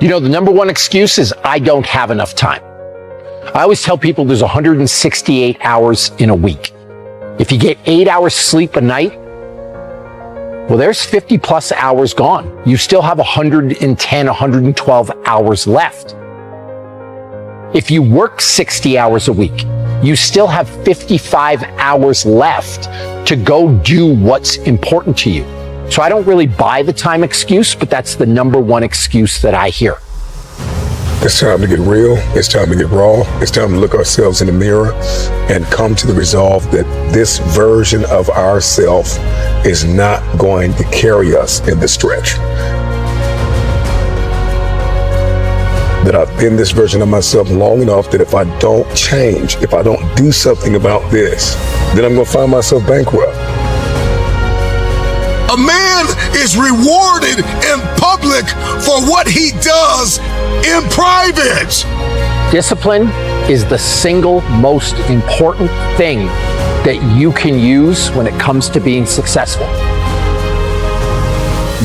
You know, the number one excuse is I don't have enough time. I always tell people there's 168 hours in a week. If you get 8 hours sleep a night, well, there's 50 plus hours gone. You still have 110, 112 hours left. If you work 60 hours a week, you still have 55 hours left to go do what's important to you. So I don't really buy the time excuse, but that's the number one excuse that I hear. It's time to get real. It's time to get raw. It's time to look ourselves in the mirror and come to the resolve that this version of ourselves is not going to carry us in the stretch. That I've been this version of myself long enough that if I don't change, if I don't do something about this, then I'm going to find myself bankrupt. A man is rewarded in public for what he does in private. Discipline is the single most important thing that you can use when it comes to being successful.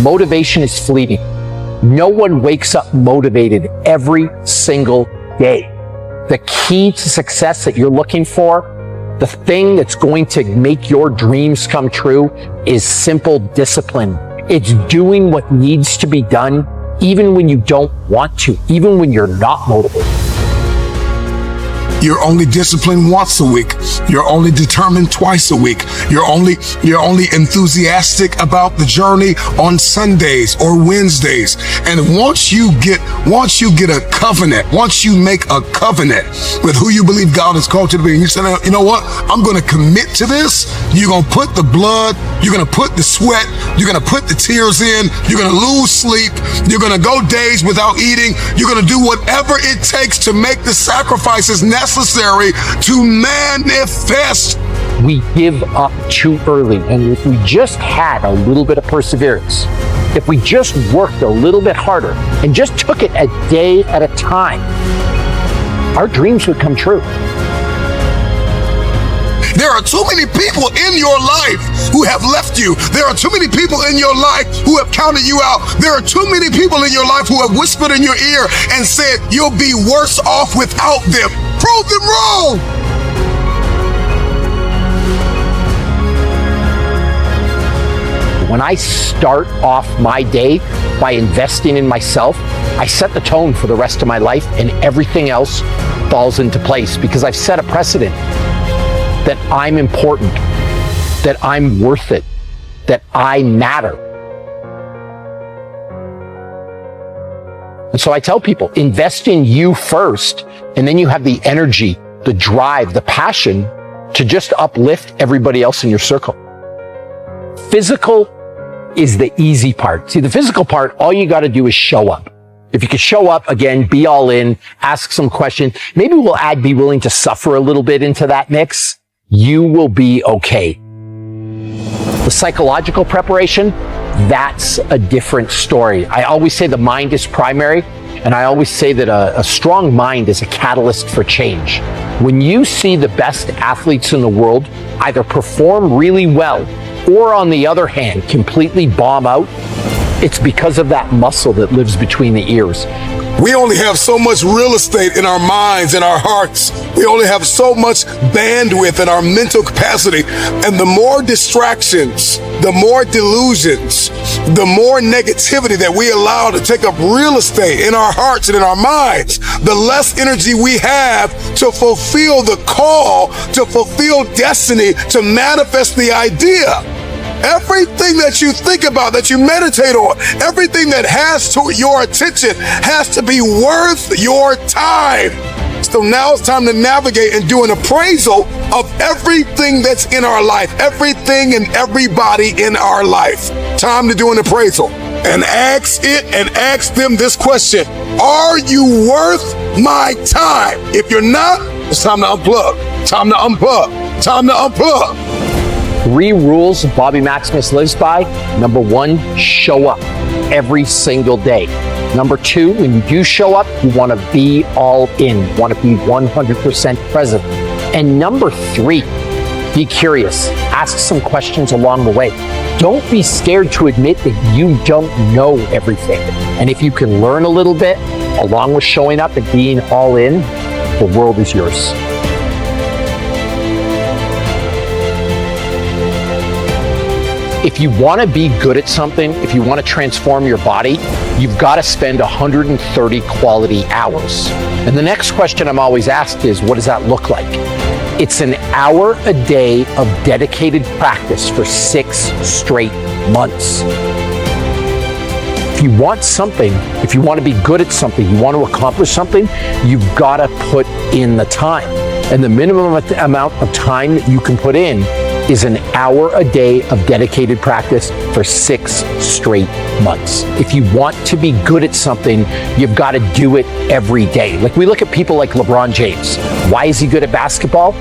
Motivation is fleeting. No one wakes up motivated every single day. The key to success that you're looking for, the thing that's going to make your dreams come true, is simple discipline. It's doing what needs to be done, even when you don't want to, even when you're not motivated. You're only disciplined once a week. You're only determined twice a week. You're only enthusiastic about the journey on Sundays or Wednesdays. And once you get a covenant, once you make a covenant with who you believe God has called you to be, and you say, you know what? I'm going to commit to this. You're going to put the blood, you're going to put the sweat, you're going to put the tears in, you're going to lose sleep, you're going to go days without eating, you're going to do whatever it takes to make the sacrifices necessary to manifest. We give up too early, and if we just had a little bit of perseverance, if we just worked a little bit harder and just took it a day at a time, our dreams would come true. There are too many people in your life who have left you. There are too many people in your life who have counted you out. There are too many people in your life who have whispered in your ear and said, you'll be worse off without them. Prove them wrong. When I start off my day by investing in myself, I set the tone for the rest of my life, and everything else falls into place because I've set a precedent that I'm important, that I'm worth it, that I matter. And so I tell people, invest in you first, and then you have the energy, the drive, the passion to just uplift everybody else in your circle. Physical is the easy part. See, the physical part, all you got to do is show up. If you could show up, again, be all in, ask some questions. Maybe we'll add be willing to suffer a little bit into that mix. You will be okay. The psychological preparation, that's a different story. I always say the mind is primary, and I always say that a strong mind is a catalyst for change. When you see the best athletes in the world either perform really well or, on the other hand, completely bomb out, it's because of that muscle that lives between the ears. We only have so much real estate in our minds and our hearts. We only have so much bandwidth in our mental capacity. And the more distractions, the more delusions, the more negativity that we allow to take up real estate in our hearts and in our minds, the less energy we have to fulfill the call, to fulfill destiny, to manifest the idea. Everything that you think about, that you meditate on, everything that has to your attention has to be worth your time. So now it's time to navigate and do an appraisal of everything that's in our life, everything and everybody in our life. Time to do an appraisal and ask them this question. Are you worth my time? If you're not, it's time to unplug. Time to unplug. Time to unplug. 3 rules Bobby Maximus lives by. Number 1, show up every single day. Number 2, when you do show up, you want to be all in. You want to be 100% present. And number 3, Be curious. Ask some questions along the way. Don't be scared to admit that you don't know everything. And if you can learn a little bit, along with showing up and being all in, the world is yours. If you want to be good at something, if you want to transform your body, you've got to spend 130 quality hours. And the next question I'm always asked is, what does that look like? It's an hour a day of dedicated practice for 6 straight months. If you want something, if you want to be good at something, you want to accomplish something, you've got to put in the time. And the minimum amount of time that you can put in is an hour a day of dedicated practice for 6 straight months. If you want to be good at something, you've got to do it every day. Like, we look at people like LeBron James. Why is he good at basketball?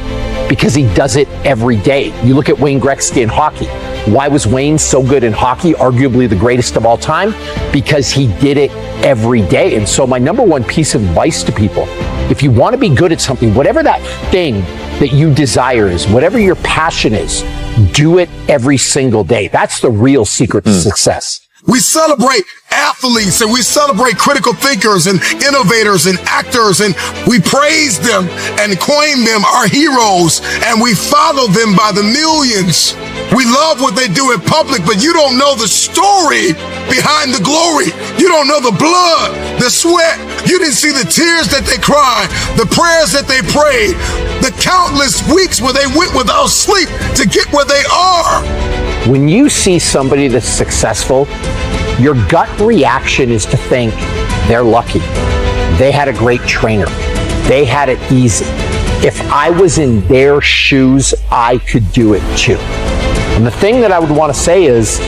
Because he does it every day. You look at Wayne Gretzky in hockey. Why was Wayne so good in hockey, arguably the greatest of all time? Because he did it every day. And so my number one piece of advice to people, if you want to be good at something, whatever that thing that you desire is, whatever your passion is, do it every single day. That's the real secret to success. We celebrate athletes and we celebrate critical thinkers and innovators and actors, and we praise them and coin them our heroes, and we follow them by the millions. We love what they do in public, but you don't know the story behind the glory. You don't know the blood, the sweat. You didn't see the tears that they cried, the prayers that they prayed, the countless weeks where they went without sleep to get where they are. When you see somebody that's successful, your gut reaction is to think they're lucky. They had a great trainer. They had it easy. If I was in their shoes, I could do it too. And the thing that I would want to say is,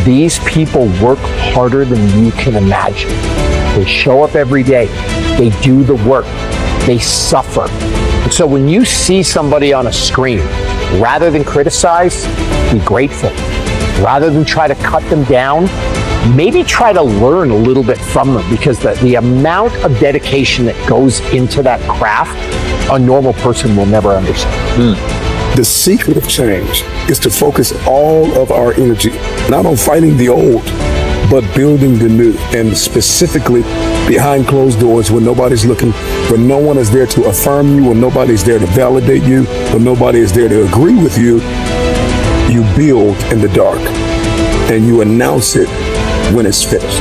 these people work harder than you can imagine. They show up every day. They do the work. They suffer. And so when you see somebody on a screen, rather than criticize, be grateful. Rather than try to cut them down, maybe try to learn a little bit from them, because the amount of dedication that goes into that craft, a normal person will never understand. The secret of change is to focus all of our energy, not on fighting the old, but building the new, and specifically behind closed doors when nobody's looking, when no one is there to affirm you, when nobody's there to validate you, when nobody is there to agree with you. You build in the dark and you announce it when it's finished.